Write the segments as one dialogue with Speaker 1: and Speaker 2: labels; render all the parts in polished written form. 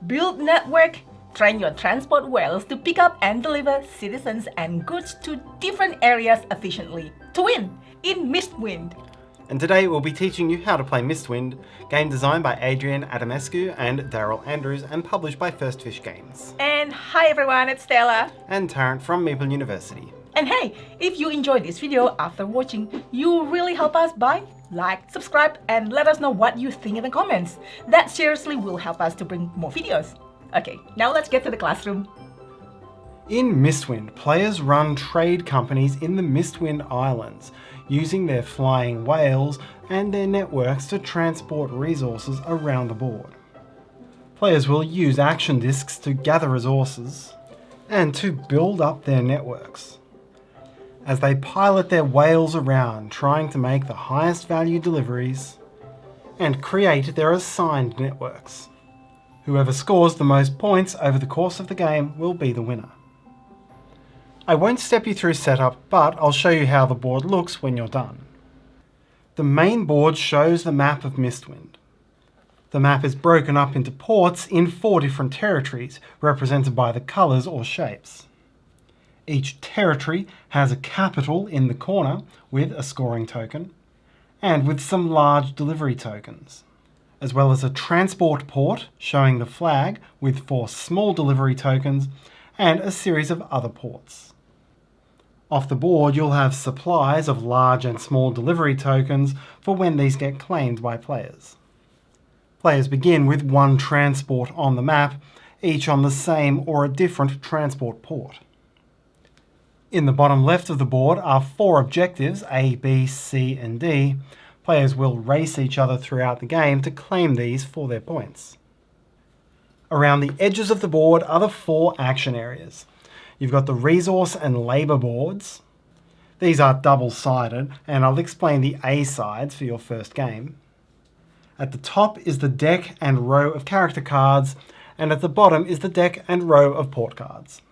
Speaker 1: build network, train your transport whales to pick up and deliver citizens and goods to different areas efficiently to win in Mistwind.
Speaker 2: And today we'll be teaching you how to play Mistwind, game designed by Adrian Adamescu and Daryl Andrews and published by First Fish Games.
Speaker 1: And hi everyone, it's Stella.
Speaker 2: And Tarrant from Meeple University.
Speaker 1: And hey, if you enjoyed this video after watching, you really help us by like, subscribe, and let us know what you think in the comments. That seriously will help us to bring more videos. Okay, now let's get to the classroom.
Speaker 2: In Mistwind, players run trade companies in the Mistwind Islands, using their flying whales and their networks to transport resources around the board. Players will use action discs to gather resources and to build up their networks, as they pilot their whales around trying to make the highest value deliveries and create their assigned networks. Whoever scores the most points over the course of the game will be the winner. I won't step you through setup, but I'll show you how the board looks when you're done. The main board shows the map of Mistwind. The map is broken up into ports in 4 different territories, represented by the colours or shapes. Each territory has a capital in the corner with a scoring token, and with some large delivery tokens, as well as a transport port showing the flag with 4 small delivery tokens and a series of other ports. Off the board you'll have supplies of large and small delivery tokens for when these get claimed by players. Players begin with 1 transport on the map, each on the same or a different transport port. In the bottom left of the board are 4 objectives, A, B, C and D. Players will race each other throughout the game to claim these for their points. Around the edges of the board are the 4 action areas. You've got the resource and labour boards. These are double-sided, and I'll explain the A sides for your first game. At the top is the deck and row of character cards, and at the bottom is the deck and row of port cards.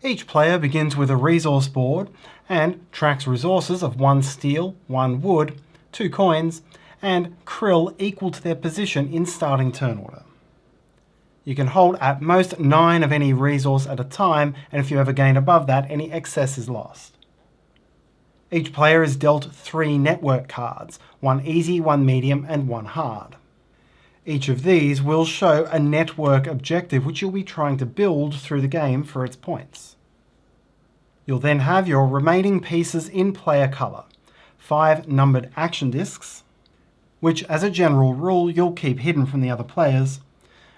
Speaker 2: Each player begins with a resource board and tracks resources of 1 steel, 1 wood, 2 coins, and krill equal to their position in starting turn order. You can hold at most 9 of any resource at a time, and if you ever gain above that, any excess is lost. Each player is dealt 3 network cards, 1 easy, 1 medium, and 1 hard. Each of these will show a network objective which you'll be trying to build through the game for its points. You'll then have your remaining pieces in player colour, 5 numbered action discs, which as a general rule you'll keep hidden from the other players,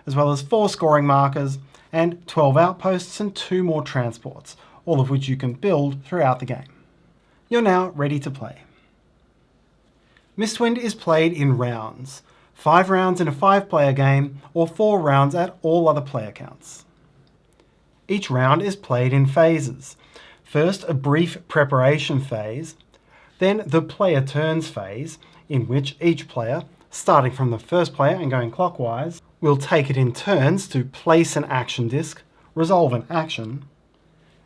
Speaker 2: as well as 4 scoring markers and 12 outposts and 2 more transports, all of which you can build throughout the game. You're now ready to play. Mistwind is played in rounds, 5 rounds in a 5-player game or 4 rounds at all other player counts. Each round is played in phases. First, a brief preparation phase, then the player turns phase, in which each player, starting from the first player and going clockwise, will take it in turns to place an action disc, resolve an action,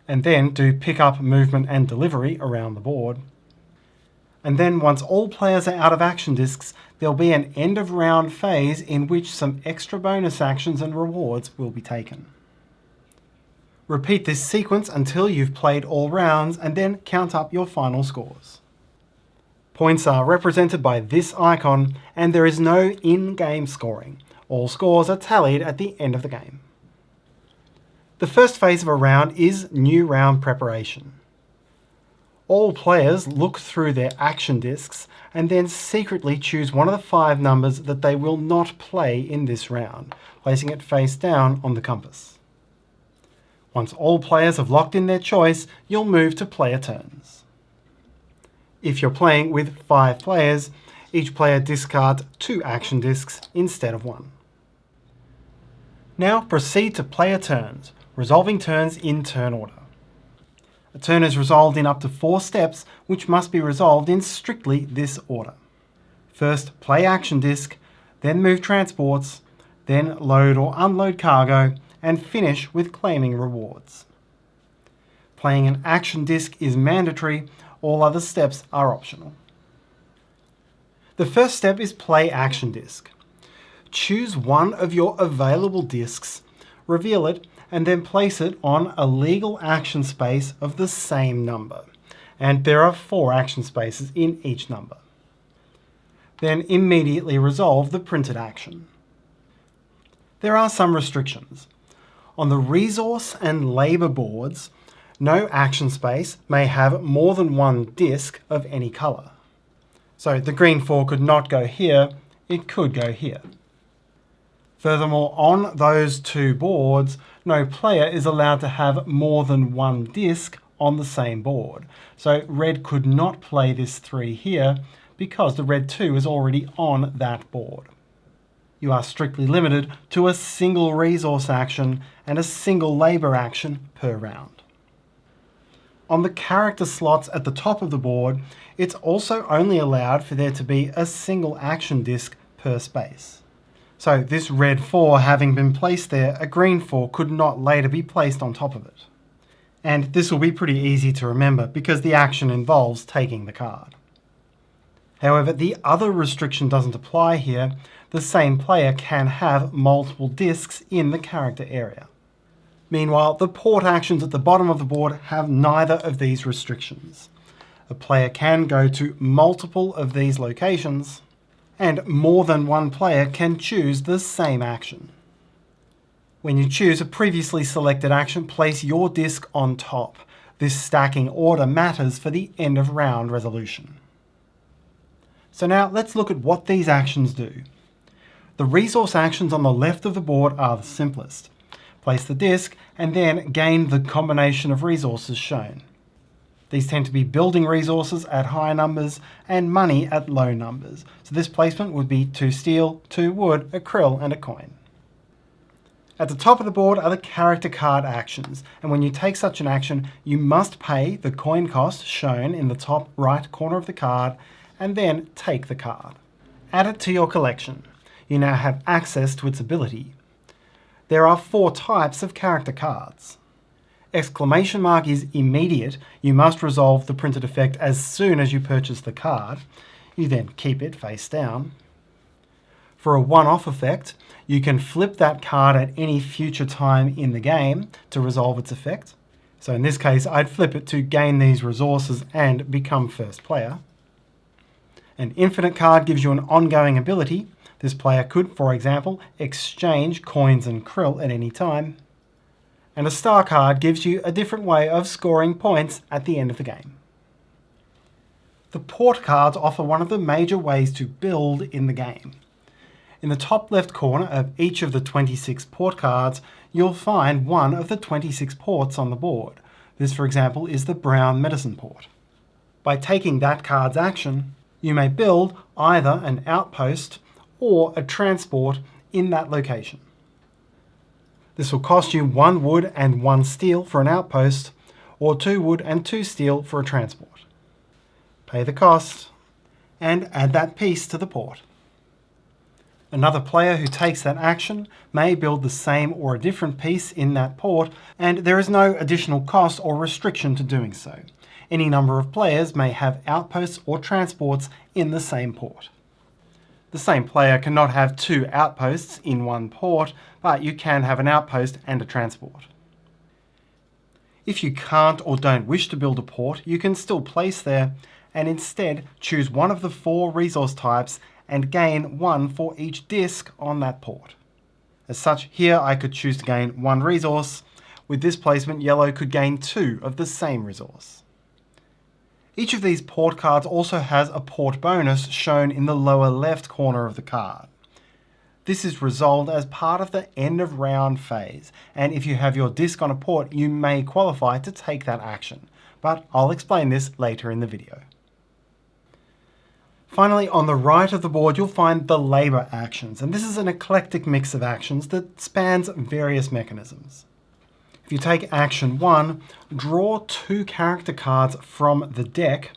Speaker 2: and then do pick up, movement and delivery around the board. And then once all players are out of action discs, there'll be an end of round phase in which some extra bonus actions and rewards will be taken. Repeat this sequence until you've played all rounds and then count up your final scores. Points are represented by this icon, and there is no in-game scoring. All scores are tallied at the end of the game. The first phase of a round is new round preparation. All players look through their action discs and then secretly choose one of the 5 numbers that they will not play in this round, placing it face down on the compass. Once all players have locked in their choice, you'll move to player turns. If you're playing with 5 players, each player discards 2 action discs instead of 1. Now proceed to player turns, resolving turns in turn order. A turn is resolved in up to 4 steps, which must be resolved in strictly this order. First, play action disc, then move transports, then load or unload cargo, and finish with claiming rewards. Playing an action disc is mandatory, all other steps are optional. The first step is play action disc. choose one of your available discs, reveal it, and then place it on a legal action space of the same number. And there are 4 action spaces in each number. Then immediately resolve the printed action. There are some restrictions. On the resource and labour boards, no action space may have more than 1 disc of any colour. So the green 4 could not go here, it could go here. Furthermore, on those 2 boards, no player is allowed to have more than 1 disc on the same board. So red could not play this 3 here because the red 2 is already on that board. You are strictly limited to a single resource action and a single labour action per round. On the character slots at the top of the board, it's also only allowed for there to be a single action disc per space. So this red 4 having been placed there, a green 4 could not later be placed on top of it. And this will be pretty easy to remember because the action involves taking the card. However, the other restriction doesn't apply here. The same player can have multiple discs in the character area. Meanwhile, the port actions at the bottom of the board have neither of these restrictions. A player can go to multiple of these locations, and more than 1 player can choose the same action. When you choose a previously selected action, place your disc on top. This stacking order matters for the end of round resolution. So now let's look at what these actions do. The resource actions on the left of the board are the simplest. Place the disc and then gain the combination of resources shown. These tend to be building resources at high numbers and money at low numbers. So this placement would be 2 steel, 2 wood, a krill and a coin. At the top of the board are the character card actions, and when you take such an action, you must pay the coin cost shown in the top right corner of the card and then take the card. Add it to your collection. You now have access to its ability. There are 4 types of character cards. Exclamation mark is immediate. You must resolve the printed effect as soon as you purchase the card. You then keep it face down. For a one-off effect, you can flip that card at any future time in the game to resolve its effect. So in this case, I'd flip it to gain these resources and become first player. An infinite card gives you an ongoing ability. This player could, for example, exchange coins and krill at any time. And a star card gives you a different way of scoring points at the end of the game. The port cards offer one of the major ways to build in the game. In the top left corner of each of the 26 port cards, you'll find one of the 26 ports on the board. This, for example, is the brown medicine port. By taking that card's action, you may build either an outpost or a transport in that location. This will cost you 1 wood and 1 steel for an outpost, or 2 wood and 2 steel for a transport. Pay the cost, and add that piece to the port. Another player who takes that action may build the same or a different piece in that port, and there is no additional cost or restriction to doing so. Any number of players may have outposts or transports in the same port. The same player cannot have 2 outposts in 1 port, but you can have an outpost and a transport. If you can't or don't wish to build a port, you can still place there and instead choose one of the 4 resource types and gain 1 for each disc on that port. As such, here I could choose to gain 1 resource. With this placement, yellow could gain 2 of the same resource. Each of these port cards also has a port bonus shown in the lower left corner of the card. This is resolved as part of the end of round phase, and if you have your disc on a port, you may qualify to take that action, but I'll explain this later in the video. Finally, on the right of the board, you'll find the labour actions, and this is an eclectic mix of actions that spans various mechanisms. If you take action 1, draw 2 character cards from the deck,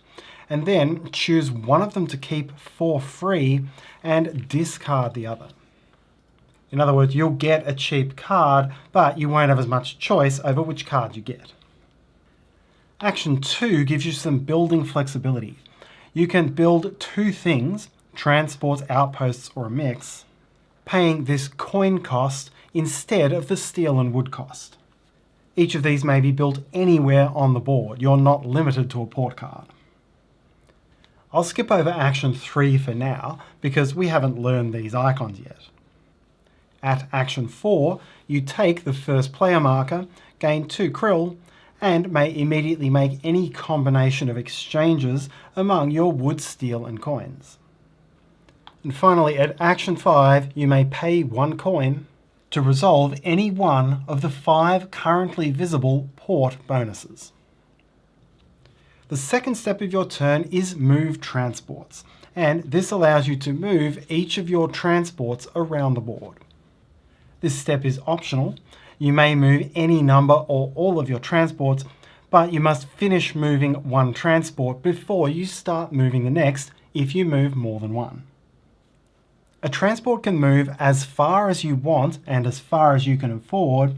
Speaker 2: and then choose one of them to keep for free and discard the other. In other words, you'll get a cheap card, but you won't have as much choice over which card you get. Action 2 gives you some building flexibility. You can build 2 things, transports, outposts, or a mix, paying this coin cost instead of the steel and wood cost. Each of these may be built anywhere on the board. You're not limited to a port card. I'll skip over action 3 for now because we haven't learned these icons yet. At action 4, you take the first player marker, gain 2 krill, and may immediately make any combination of exchanges among your wood, steel, and coins. And finally, at action 5, you may pay 1 coin to resolve any one of the 5 currently visible port bonuses. The second step of your turn is Move Transports, and this allows you to move each of your transports around the board. This step is optional. You may move any number or all of your transports, but you must finish moving one transport before you start moving the next if you move more than one. A transport can move as far as you want and as far as you can afford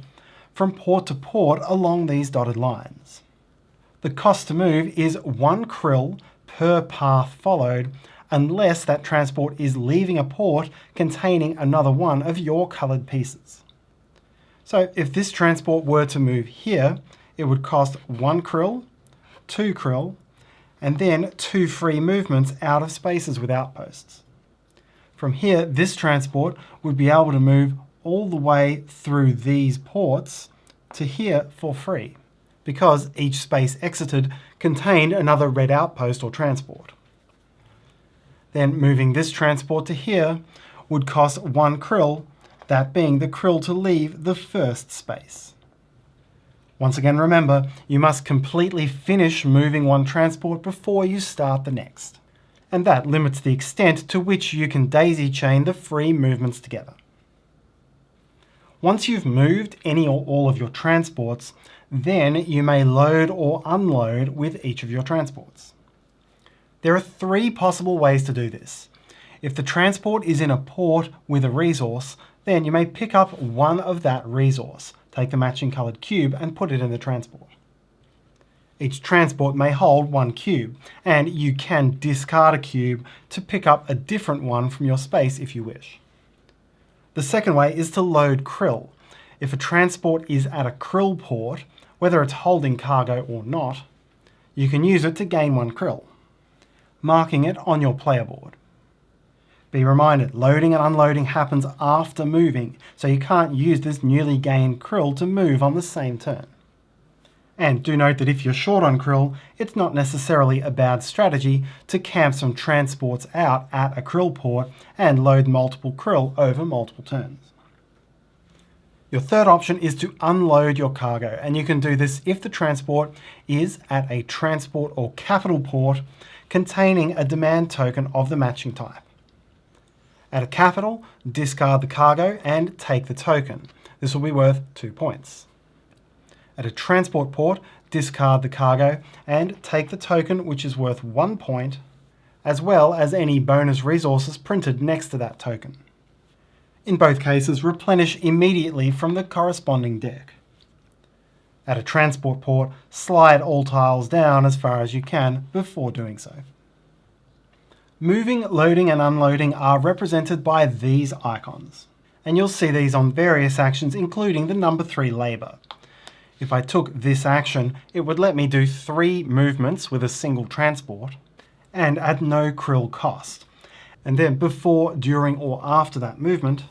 Speaker 2: from port to port along these dotted lines. The cost to move is 1 krill per path followed, unless that transport is leaving a port containing another one of your coloured pieces. So if this transport were to move here, it would cost 1 krill, 2 krill, and then 2 free movements out of spaces with outposts. From here, this transport would be able to move all the way through these ports to here for free, because each space exited contained another red outpost or transport. Then moving this transport to here would cost 1 krill, that being the krill to leave the first space. Once again, remember, you must completely finish moving one transport before you start the next. And that limits the extent to which you can daisy chain the free movements together. Once you've moved any or all of your transports, then you may load or unload with each of your transports. There are 3 possible ways to do this. If the transport is in a port with a resource, then you may pick up one of that resource, take the matching coloured cube and put it in the transport. Each transport may hold 1 cube, and you can discard a cube to pick up a different one from your space if you wish. The second way is to load krill. If a transport is at a krill port, whether it's holding cargo or not, you can use it to gain 1 krill, marking it on your player board. Be reminded, loading and unloading happens after moving, so you can't use this newly gained krill to move on the same turn. And do note that if you're short on krill, it's not necessarily a bad strategy to camp some transports out at a krill port and load multiple krill over multiple turns. Your third option is to unload your cargo, and you can do this if the transport is at a transport or capital port containing a demand token of the matching type. At a capital, discard the cargo and take the token. This will be worth 2 points. At a transport port, discard the cargo and take the token, which is worth 1 point, as well as any bonus resources printed next to that token. In both cases, replenish immediately from the corresponding deck. At a transport port, slide all tiles down as far as you can before doing so. Moving, loading and unloading are represented by these icons, and you'll see these on various actions including the number 3 labour. If I took this action, it would let me do 3 movements with a single transport and at no krill cost. And then before, during or after that movement,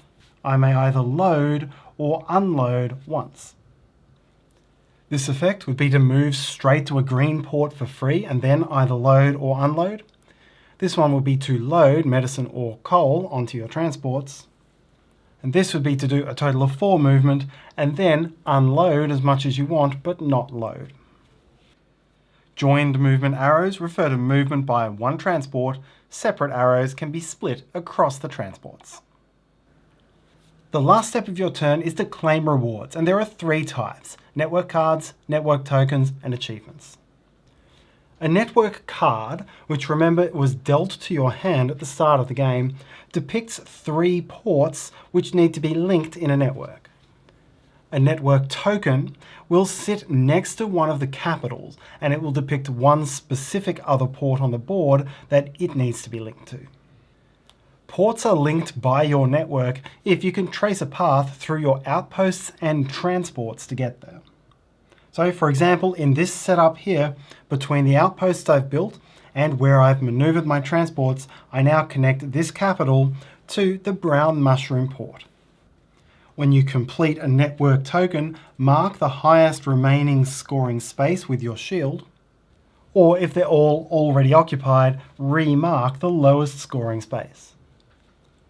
Speaker 2: I may either load or unload once. This effect would be to move straight to a green port for free and then either load or unload. This one would be to load medicine or coal onto your transports. And this would be to do a total of 4 movement and then unload as much as you want but not load. Joined movement arrows refer to movement by one transport. Separate arrows can be split across the transports. The last step of your turn is to claim rewards, and there are 3 types: network cards, network tokens, and achievements. A network card, which remember was dealt to your hand at the start of the game, depicts 3 ports which need to be linked in a network. A network token will sit next to one of the capitals, and it will depict one specific other port on the board that it needs to be linked to. Ports are linked by your network if you can trace a path through your outposts and transports to get there. So for example, in this setup here, between the outposts I've built and where I've maneuvered my transports, I now connect this capital to the brown mushroom port. When you complete a network token, mark the highest remaining scoring space with your shield, or if they're all already occupied, remark the lowest scoring space.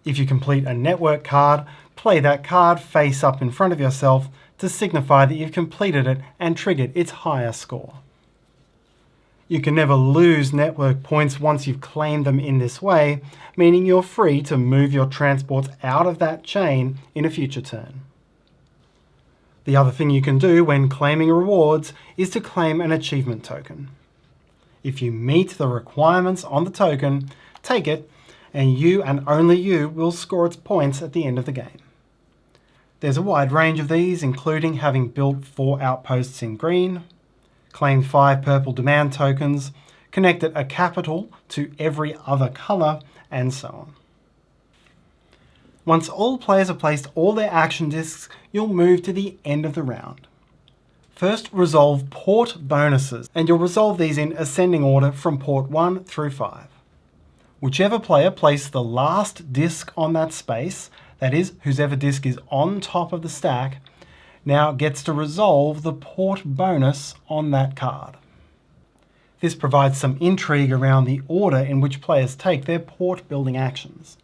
Speaker 2: If you complete a network card, play that card face up in front of yourself to signify that you've completed it and triggered its higher score. You can never lose network points once you've claimed them in this way, meaning you're free to move your transports out of that chain in a future turn. The other thing you can do when claiming rewards is to claim an achievement token. If you meet the requirements on the token, take it, and you and only you will score its points at the end of the game. There's a wide range of these, including having built 4 outposts in green, claimed 5 purple demand tokens, connected a capital to every other colour, and so on. Once all players have placed all their action discs, you'll move to the end of the round. First, resolve port bonuses, and you'll resolve these in ascending order from port 1 through 5. Whichever player placed the last disc on that space, that is, whosever disc is on top of the stack, now gets to resolve the port bonus on that card. This provides some intrigue around the order in which players take their port building actions.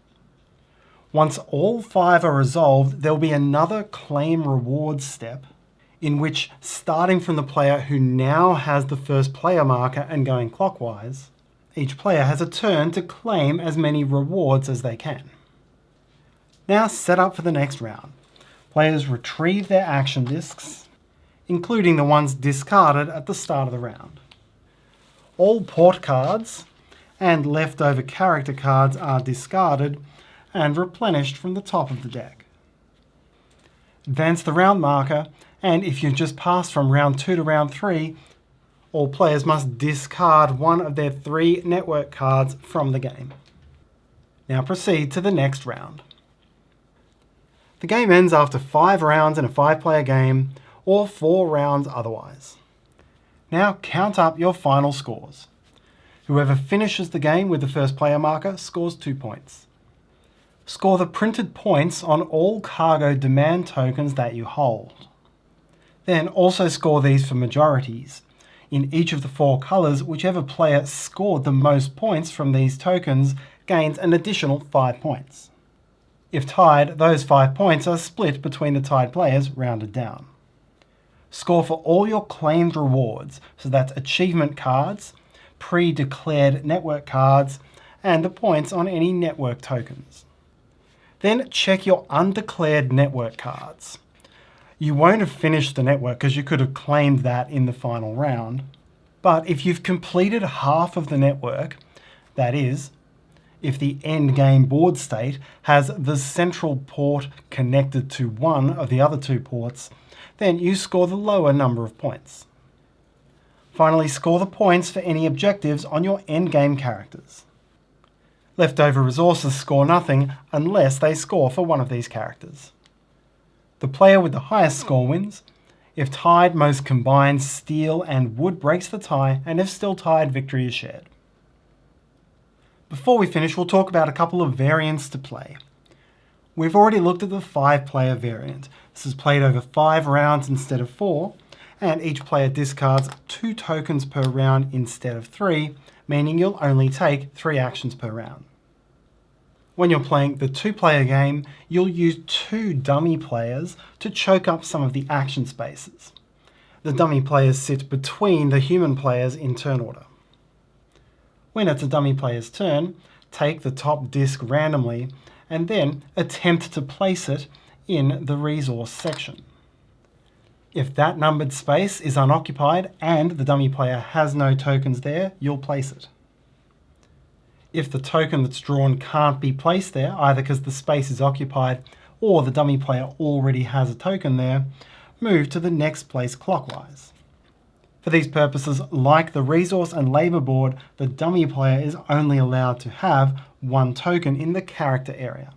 Speaker 2: Once all 5 are resolved, there will be another claim reward step, in which, starting from the player who now has the first player marker and going clockwise, each player has a turn to claim as many rewards as they can. Now set up for the next round. Players retrieve their action discs, including the ones discarded at the start of the round. All port cards and leftover character cards are discarded and replenished from the top of the deck. Advance the round marker, and if you've just passed from round 2 to round 3, all players must discard one of their 3 network cards from the game. Now proceed to the next round. The game ends after 5 rounds in a 5-player game, or 4 rounds otherwise. Now count up your final scores. Whoever finishes the game with the first player marker scores 2 points. Score the printed points on all cargo demand tokens that you hold. Then also score these for majorities. In each of the 4 colours, whichever player scored the most points from these tokens gains an additional 5 points. If tied, those 5 points are split between the tied players, rounded down. Score for all your claimed rewards, so that's achievement cards, pre-declared network cards, and the points on any network tokens. Then check your undeclared network cards. You won't have finished the network because you could have claimed that in the final round. But if you've completed half of the network, that is, if the end game board state has the central port connected to one of the other 2 ports, then you score the lower number of points. Finally, score the points for any objectives on your endgame characters. Leftover resources score nothing unless they score for one of these characters. The player with the highest score wins. If tied, most combined steel and wood breaks the tie, and if still tied, victory is shared. Before we finish, we'll talk about a couple of variants to play. We've already looked at the 5-player variant. This is played over 5 rounds instead of 4, and each player discards 2 tokens per round instead of 3, meaning you'll only take 3 actions per round. When you're playing the 2-player game, you'll use 2 dummy players to choke up some of the action spaces. The dummy players sit between the human players in turn order. When it's a dummy player's turn, take the top disc randomly and then attempt to place it in the resource section. If that numbered space is unoccupied and the dummy player has no tokens there, you'll place it. If the token that's drawn can't be placed there, either because the space is occupied or the dummy player already has a token there, move to the next place clockwise. For these purposes, like the resource and labor board, the dummy player is only allowed to have one token in the character area.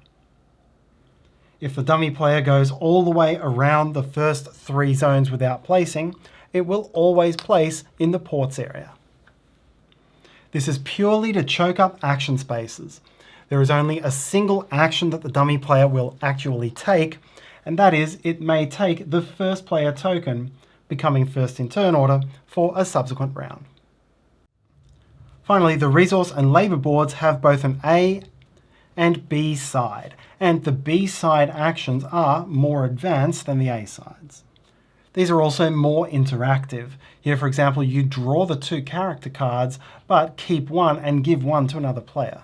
Speaker 2: If the dummy player goes all the way around the first 3 zones without placing, it will always place in the ports area. This is purely to choke up action spaces. There is only a single action that the dummy player will actually take, and that is it may take the first player token, becoming first in turn order, for a subsequent round. Finally, the resource and labor boards have both an A and B side, and the B side actions are more advanced than the A sides. These are also more interactive. Here, for example, you draw the 2 character cards, but keep one and give one to another player.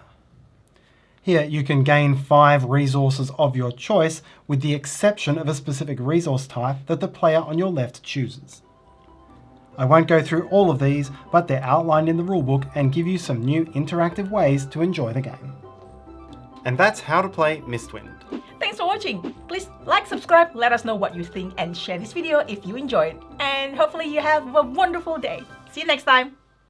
Speaker 2: Here, you can gain 5 resources of your choice, with the exception of a specific resource type that the player on your left chooses. I won't go through all of these, but they're outlined in the rulebook and give you some new interactive ways to enjoy the game. And that's how to play Mistwind.
Speaker 1: Thanks for watching. Please like, subscribe, let us know what you think, and share this video if you enjoyed. And hopefully you have a wonderful day. See you next time.